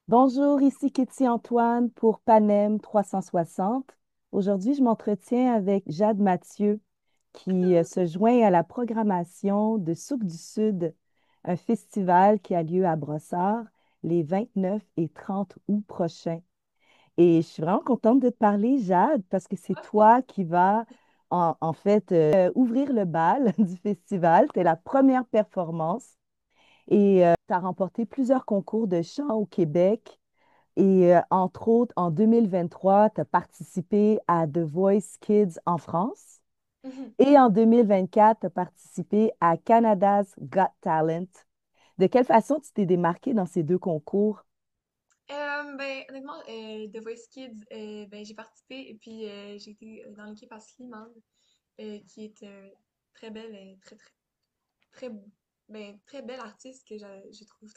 Bonjour, ici Kitty Antoine pour Panem 360. Aujourd'hui, je m'entretiens avec Jade Mathieu qui se joint à la programmation de Souk du Sud, un festival qui a lieu à Brossard les 29 et 30 août prochains. Et je suis vraiment contente de te parler, Jade, parce que c'est Ok. toi qui vas en fait ouvrir le bal du festival. Tu es la première performance et tu as remporté plusieurs concours de chant au Québec. Et entre autres, en 2023, tu as participé à The Voice Kids en France. Mhm. Et en 2024, tu as participé à Canada's Got Talent. De quelle façon tu t'es démarqué dans ces deux concours? Honnêtement, The Voice Kids, j'ai participé et puis j'ai été dans l'équipe à Slimane, qui est très belle, très, très belle artiste que je trouve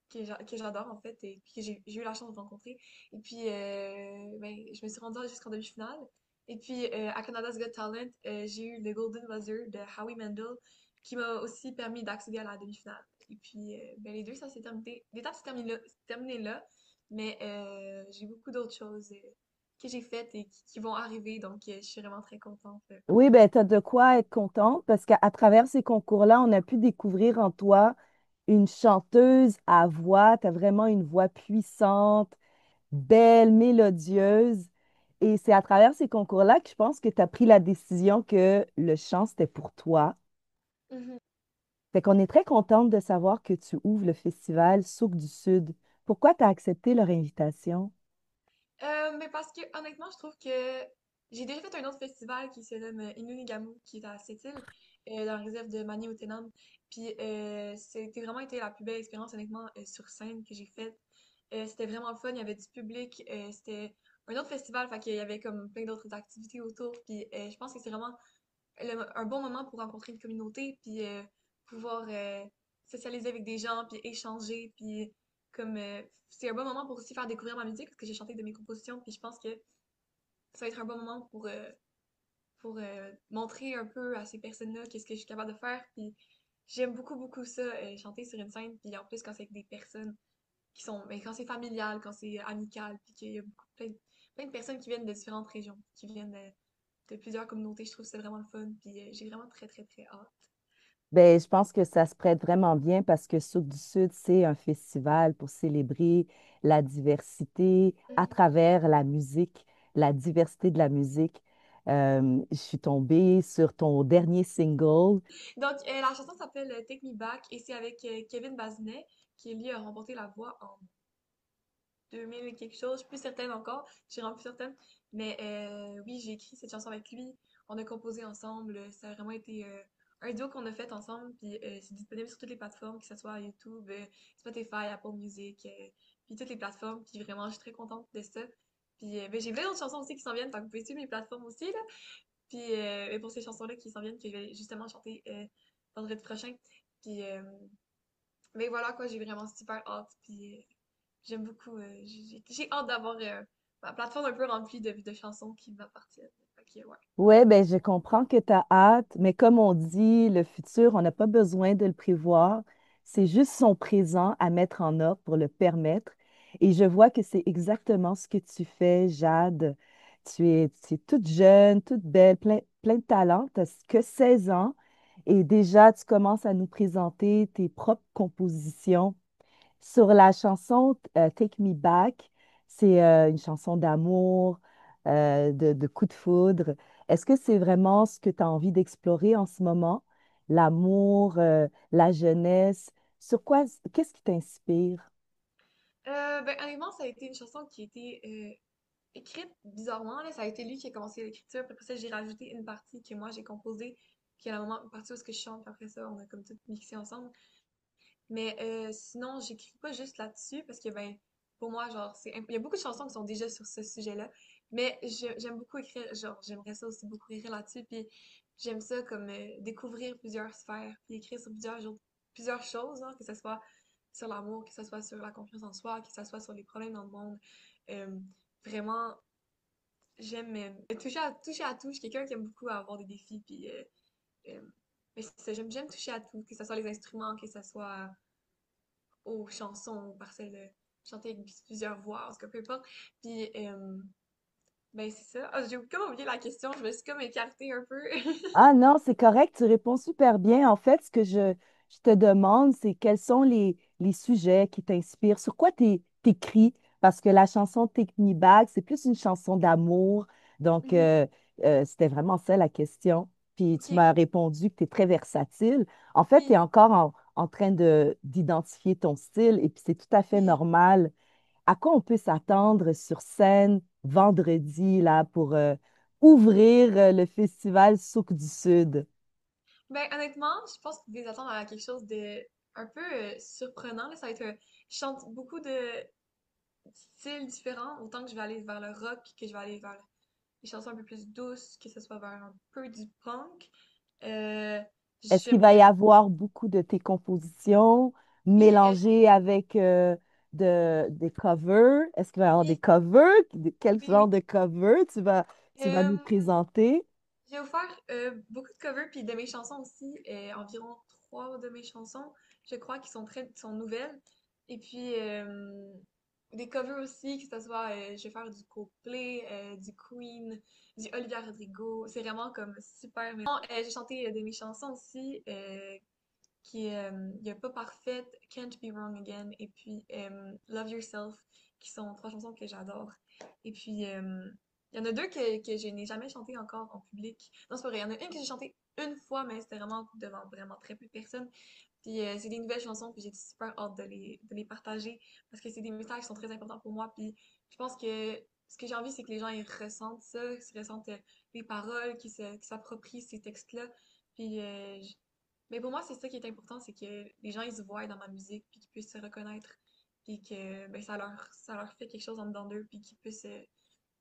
que j'adore en fait et puis que j'ai eu la chance de rencontrer. Et puis, je me suis rendue jusqu'en demi-finale. Et puis, à Canada's Got Talent, j'ai eu le Golden Buzzer de Howie Mandel qui m'a aussi permis d'accéder à la demi-finale. Et puis, les deux, ça s'est terminé. L'étape s'est terminée là, mais j'ai beaucoup d'autres choses que j'ai faites et qui vont arriver, donc je suis vraiment très contente par Oui, ça. ben, tu as de quoi être contente parce qu'à travers ces concours-là, on a pu découvrir en toi une chanteuse à voix. Tu as vraiment une voix puissante, belle, mélodieuse. Et c'est à travers ces concours-là que je pense que tu as pris la décision que le chant, c'était pour toi. Mhm. Fait qu'on est très contente de savoir que tu ouvres le festival Souk du Sud. Pourquoi tu as accepté leur invitation? Mais parce que honnêtement, je trouve que j'ai déjà fait un autre festival qui se nomme Inunigamu, qui est à Sept-Îles, dans la réserve de Manioutenam. Puis c'était vraiment été la plus belle expérience honnêtement sur scène que j'ai faite. C'était vraiment le fun, il y avait du public, c'était un autre festival, fait qu'il y avait comme plein d'autres activités autour. Puis je pense que c'est vraiment un bon moment pour rencontrer une communauté, puis pouvoir socialiser avec des gens, puis échanger, puis comme c'est un bon moment pour aussi faire découvrir ma musique parce que j'ai chanté de mes compositions, puis je pense que ça va être un bon moment pour montrer un peu à ces personnes-là qu'est-ce que je suis capable de faire, puis j'aime beaucoup beaucoup ça, chanter sur une scène, puis en plus quand c'est avec des personnes qui sont, quand c'est familial, quand c'est amical, puis qu'il y a plein de personnes qui viennent de différentes régions, qui viennent de plusieurs communautés, je trouve que c'est vraiment le fun, puis j'ai vraiment très hâte. Ben, je pense que ça se prête vraiment bien parce que Souk du Sud, c'est un festival pour célébrer la diversité à Mhm. travers la musique, la diversité de la musique. Je suis tombée sur ton dernier single. Donc, la chanson s'appelle Take Me Back et c'est avec Kevin Bazinet qui, lui, a remporté la voix en 2000 et quelque chose. Je suis plus certaine encore, je suis vraiment plus certaine. Mais oui, j'ai écrit cette chanson avec lui. On a composé ensemble. Ça a vraiment été un duo qu'on a fait ensemble. Puis c'est disponible sur toutes les plateformes, que ce soit YouTube, Spotify, Apple Music, puis toutes les plateformes. Puis vraiment, je suis très contente de ça. Puis j'ai plein d'autres chansons aussi qui s'en viennent, donc vous pouvez suivre mes plateformes aussi, là. Puis et pour ces chansons-là qui s'en viennent, que je vais justement chanter vendredi prochain. Puis mais voilà quoi, j'ai vraiment super hâte. Puis j'aime beaucoup. J'ai hâte d'avoir ma plateforme un peu remplie de chansons qui m'appartiennent. Fait que, ouais. Ouais, ben, je comprends que tu as hâte, mais comme on dit, le futur, on n'a pas besoin de le prévoir. C'est juste son présent à mettre en ordre pour le permettre. Et je vois que c'est exactement ce que tu fais, Jade. Tu es toute jeune, toute belle, plein de talent. Tu n'as que 16 ans et déjà, tu commences à nous présenter tes propres compositions. Sur la chanson Take Me Back, c'est une chanson d'amour, de coup de foudre. Est-ce que c'est vraiment ce que tu as envie d'explorer en ce moment? L'amour, la jeunesse. Sur quoi, qu'est-ce qui t'inspire? Honnêtement, ça a été une chanson qui a été écrite bizarrement. Là. Ça a été lui qui a commencé l'écriture. Puis après ça, j'ai rajouté une partie que moi j'ai composée. Puis à un moment, une partie où ce que je chante. Puis après ça, on a comme tout mixé ensemble. Mais sinon, j'écris pas juste là-dessus parce que, pour moi, genre, il y a beaucoup de chansons qui sont déjà sur ce sujet-là. Mais j'aime beaucoup écrire, genre, j'aimerais ça aussi beaucoup écrire là-dessus. Puis j'aime ça comme découvrir plusieurs sphères, puis écrire sur plusieurs choses, hein, que ce soit sur l'amour, que ce soit sur la confiance en soi, que ce soit sur les problèmes dans le monde. Euh, Vraiment, j'aime toucher à tout. Je suis quelqu'un qui aime beaucoup avoir des défis. Puis, mais c'est ça, j'aime toucher à tout, que ce soit les instruments, que ce soit aux chansons, aux partiels chantées avec plusieurs voix, en tout cas, peu importe. Puis, ben, c'est ça. Ah, j'ai comme oublié la question, je me suis comme écartée un peu. Ah non, c'est correct, tu réponds super bien. En fait, ce que je te demande, c'est quels sont les sujets qui t'inspirent, sur quoi t'écris, parce que la chanson Take Me Back, c'est plus une chanson d'amour. Donc, Mhm. c'était vraiment ça la question. Puis tu Ok, m'as répondu que tu es très versatile. En fait, tu es oui, encore en train d'identifier ton style et puis c'est tout à fait oui. normal. À quoi on peut s'attendre sur scène vendredi là pour ouvrir le festival Souk du Sud? Ben, honnêtement, je pense qu'ils les attendent à quelque chose de un peu surprenant, là. Ça va être, je chante beaucoup de styles différents, autant que je vais aller vers le rock, que je vais aller vers des chansons un peu plus douces, que ce soit vers un peu du punk. Euh, Est-ce qu'il va y j'aimerais, avoir beaucoup de tes compositions oui, mélangées avec des covers? Est-ce qu'il va y avoir des oui, covers? Quel oui, oui. genre de covers tu vas nous Euh, présenter? j'ai offert beaucoup de covers, puis de mes chansons aussi, environ trois de mes chansons, je crois, qui sont nouvelles. Et puis, des covers aussi, que ce soit, je vais faire du Coldplay, du Queen, du Olivia Rodrigo. C'est vraiment comme super. Mais bon, j'ai chanté de mes chansons aussi, qui est Il y a Pas Parfaite, Can't Be Wrong Again, et puis Love Yourself, qui sont trois chansons que j'adore. Et puis, il y en a deux que je n'ai jamais chanté encore en public. Non, c'est pas vrai. Il y en a une que j'ai chantée une fois, mais c'était vraiment devant vraiment très peu de personnes. Puis c'est des nouvelles chansons, puis j'ai super hâte de les partager parce que c'est des messages qui sont très importants pour moi. Puis je pense que ce que j'ai envie, c'est que les gens ils ressentent ça, qu'ils ressentent les paroles, qu'ils s'approprient ces textes-là. Puis mais pour moi, c'est ça qui est important, c'est que les gens ils se voient dans ma musique, puis qu'ils puissent se reconnaître, puis que ben, ça leur fait quelque chose en dedans d'eux, puis qu'ils puissent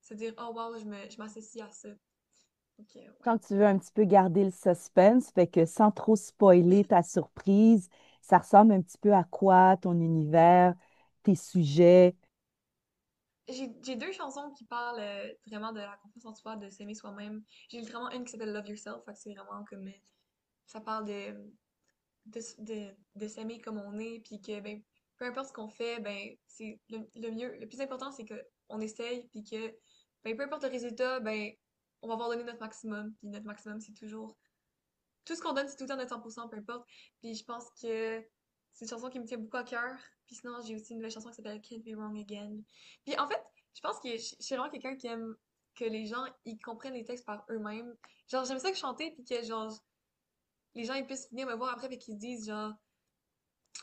se dire oh wow, je m'associe à ça. Donc, ouais. Quand tu veux un petit peu garder le suspense, fait que sans trop spoiler ta surprise, ça ressemble un petit peu à quoi ton univers, tes sujets? J'ai deux chansons qui parlent vraiment de la confiance en soi, de s'aimer soi-même. J'ai littéralement une qui s'appelle Love Yourself, fait que c'est vraiment comme ça parle de s'aimer comme on est, puis que ben, peu importe ce qu'on fait, ben c'est le mieux, le plus important, c'est que on essaye, puis que ben, peu importe le résultat, ben on va avoir donné notre maximum, puis notre maximum, c'est toujours tout ce qu'on donne, c'est tout le temps notre 100%, peu importe. Puis je pense que c'est une chanson qui me tient beaucoup à cœur. Puis sinon, j'ai aussi une nouvelle chanson qui s'appelle Can't Be Wrong Again. Puis en fait, je pense que je suis vraiment quelqu'un qui aime que les gens ils comprennent les textes par eux-mêmes. Genre, j'aime ça que chanter, puis que genre les gens ils puissent venir me voir après et qu'ils se disent genre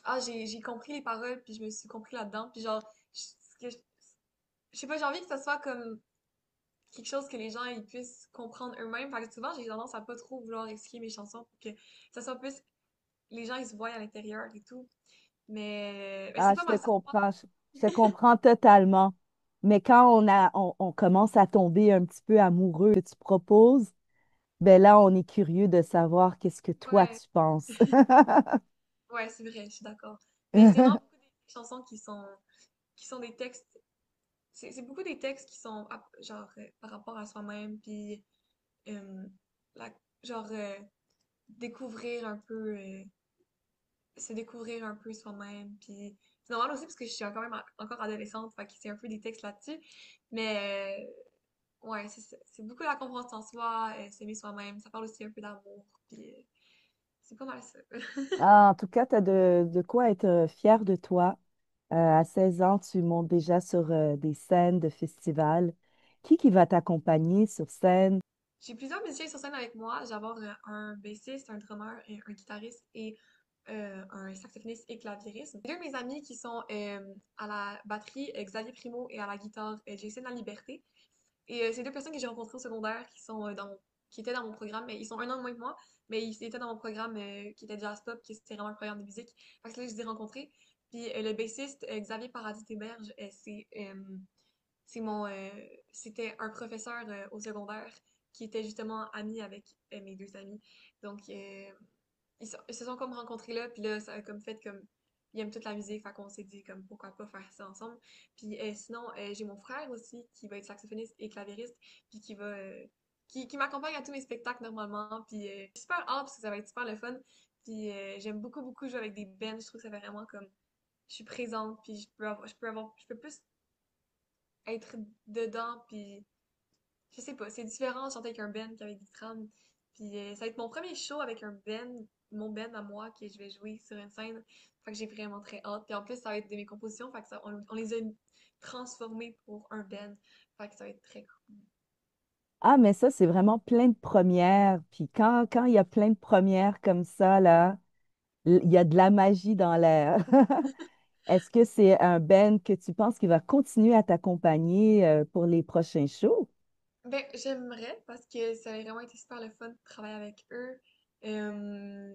ah j'ai compris les paroles puis je me suis compris là-dedans puis genre je sais pas, j'ai envie que ça soit comme quelque chose que les gens ils puissent comprendre eux-mêmes. Fait que souvent j'ai tendance à pas trop vouloir expliquer mes chansons pour que ça soit plus les gens ils se voient à l'intérieur et tout. Mais ben, c'est Ah, pas je te mal ça. comprends, je te comprends totalement. Mais quand on commence à tomber un petit peu amoureux que tu proposes, ben là, on est curieux de savoir qu'est-ce que toi Ouais, tu penses. ouais, c'est vrai, je suis d'accord. Mais c'est vraiment beaucoup des chansons qui sont des textes. C'est beaucoup des textes qui sont genre par rapport à soi-même, puis euh, la, genre découvrir un peu, se découvrir un peu soi-même, puis c'est normal aussi parce que je suis encore même encore adolescente, fait que c'est un peu des textes là-dessus, mais ouais, c'est ça. C'est beaucoup la confiance en soi, s'aimer soi-même, ça parle aussi un peu d'amour, puis c'est pas mal ça. Ah, en tout cas, tu as de quoi être fier de toi. À 16 ans, tu montes déjà sur des scènes de festivals. Qui va t'accompagner sur scène? J'ai plusieurs musiciens sur scène avec moi. J'ai d'abord un bassiste, un drummer, un guitariste et un saxophoniste et claviériste. Deux de mes amis qui sont à la batterie, Xavier Primo, et à la guitare, Jason La Liberté. Et c'est deux personnes que j'ai rencontrées au secondaire qui sont qui étaient dans mon programme, mais ils sont un an de moins que moi, mais ils étaient dans mon programme qui était Jazz Pop, qui c'était vraiment un programme de musique. Fait que là, je les ai rencontrés. Puis le bassiste, Xavier Paradis-Téberge, c'est c'était un professeur au secondaire qui était justement ami avec mes deux amis. Donc, ils se sont comme rencontrés là, puis là, ça a comme fait comme. Ils aiment toute la musique, fait qu'on s'est dit comme pourquoi pas faire ça ensemble. Puis sinon, j'ai mon frère aussi qui va être saxophoniste et claviériste, puis qui m'accompagne à tous mes spectacles normalement. Puis j'ai super hâte parce que ça va être super le fun. Puis j'aime beaucoup, beaucoup jouer avec des bands. Je trouve que ça fait vraiment comme je suis présente, puis je peux plus être dedans, puis je sais pas, c'est différent de chanter avec un band qu'avec des trams. Puis ça va être mon premier show avec un band, mon band à moi, que je vais jouer sur une scène. Fait que j'ai vraiment très hâte. Puis en plus, ça va être de mes compositions, fait que on les a transformées pour un band. Fait que ça va être très cool. Ah, mais ça, c'est vraiment plein de premières. Puis quand il y a plein de premières comme ça, là, il y a de la magie dans l'air. Est-ce que c'est un band que tu penses qui va continuer à t'accompagner pour les prochains shows? Ben, j'aimerais parce que ça a vraiment été super le fun de travailler avec eux. Euh,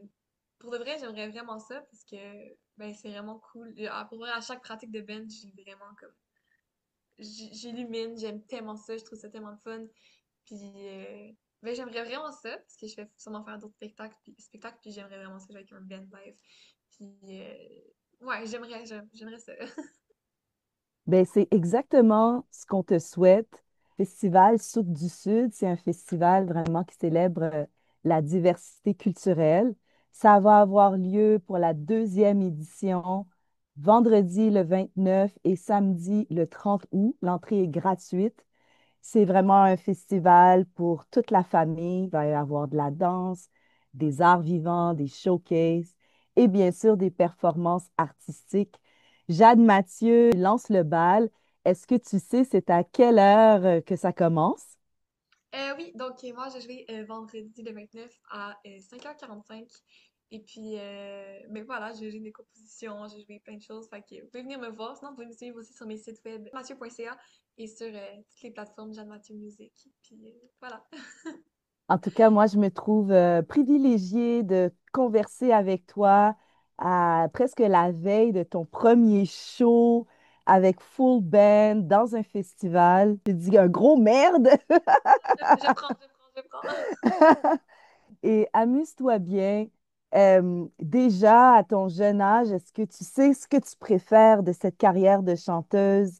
pour de vrai, j'aimerais vraiment ça parce que ben, c'est vraiment cool. Pour vrai, à chaque pratique de band, j'ai vraiment comme j'illumine, j'aime tellement ça, je trouve ça tellement fun. Puis ben, j'aimerais vraiment ça parce que je vais sûrement faire d'autres spectacles, puis j'aimerais vraiment ça jouer avec un band live. Puis ouais, j'aimerais ça. Ben, c'est exactement ce qu'on te souhaite. Festival Souque du Sud, c'est un festival vraiment qui célèbre la diversité culturelle. Ça va avoir lieu pour la deuxième édition, vendredi le 29 et samedi le 30 août. L'entrée est gratuite. C'est vraiment un festival pour toute la famille. Il va y avoir de la danse, des arts vivants, des showcases et bien sûr des performances artistiques. Jade Mathieu lance le bal. Est-ce que tu sais c'est à quelle heure que ça commence? Oui, donc moi, j'ai joué vendredi le 29 à 5h45. Et puis, mais voilà, j'ai joué des compositions, j'ai joué plein de choses. Fait que vous pouvez venir me voir. Sinon, vous pouvez me suivre aussi sur mes sites web mathieu.ca et sur toutes les plateformes Jeanne Mathieu Music. Puis voilà. En tout cas, moi, je me trouve privilégiée de converser avec toi à presque la veille de ton premier show avec full band dans un festival. Je te dis un gros merde Je prends. et amuse-toi bien. Déjà, à ton jeune âge, est-ce que tu sais ce que tu préfères de cette carrière de chanteuse?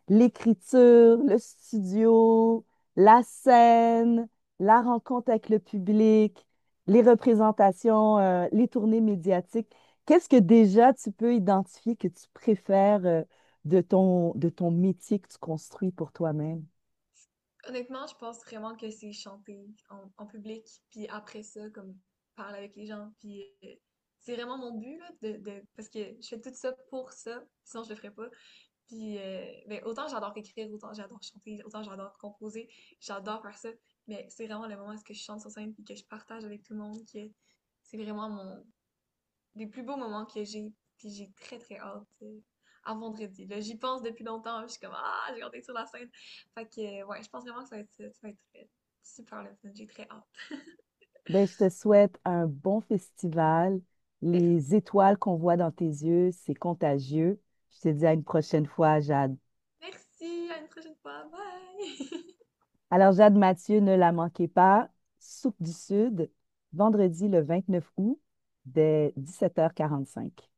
L'écriture, le studio, la scène, la rencontre avec le public, les représentations, les tournées médiatiques. Qu'est-ce que déjà tu peux identifier que tu préfères de ton métier que tu construis pour toi-même? Honnêtement, je pense vraiment que c'est chanter en public, puis après ça, comme parler avec les gens, puis c'est vraiment mon but, là, parce que je fais tout ça pour ça, sinon je le ferais pas. Puis, ben, autant j'adore écrire, autant j'adore chanter, autant j'adore composer, j'adore faire ça, mais c'est vraiment le moment où est-ce que je chante sur scène, puis que je partage avec tout le monde, que c'est vraiment des plus beaux moments que j'ai, puis j'ai très très hâte à vendredi. Là, j'y pense depuis longtemps, je suis comme ah, j'ai hâte d'être sur la scène. Fait que ouais, je pense vraiment que ça va être super le fun. J'ai très hâte. Ben, je te souhaite un bon festival. Merci. Les étoiles qu'on voit dans tes yeux, c'est contagieux. Je te dis à une prochaine fois, Jade. Merci, à une prochaine fois. Bye! Alors, Jade Mathieu, ne la manquez pas. Soupe du Sud, vendredi le 29 août, dès 17h45.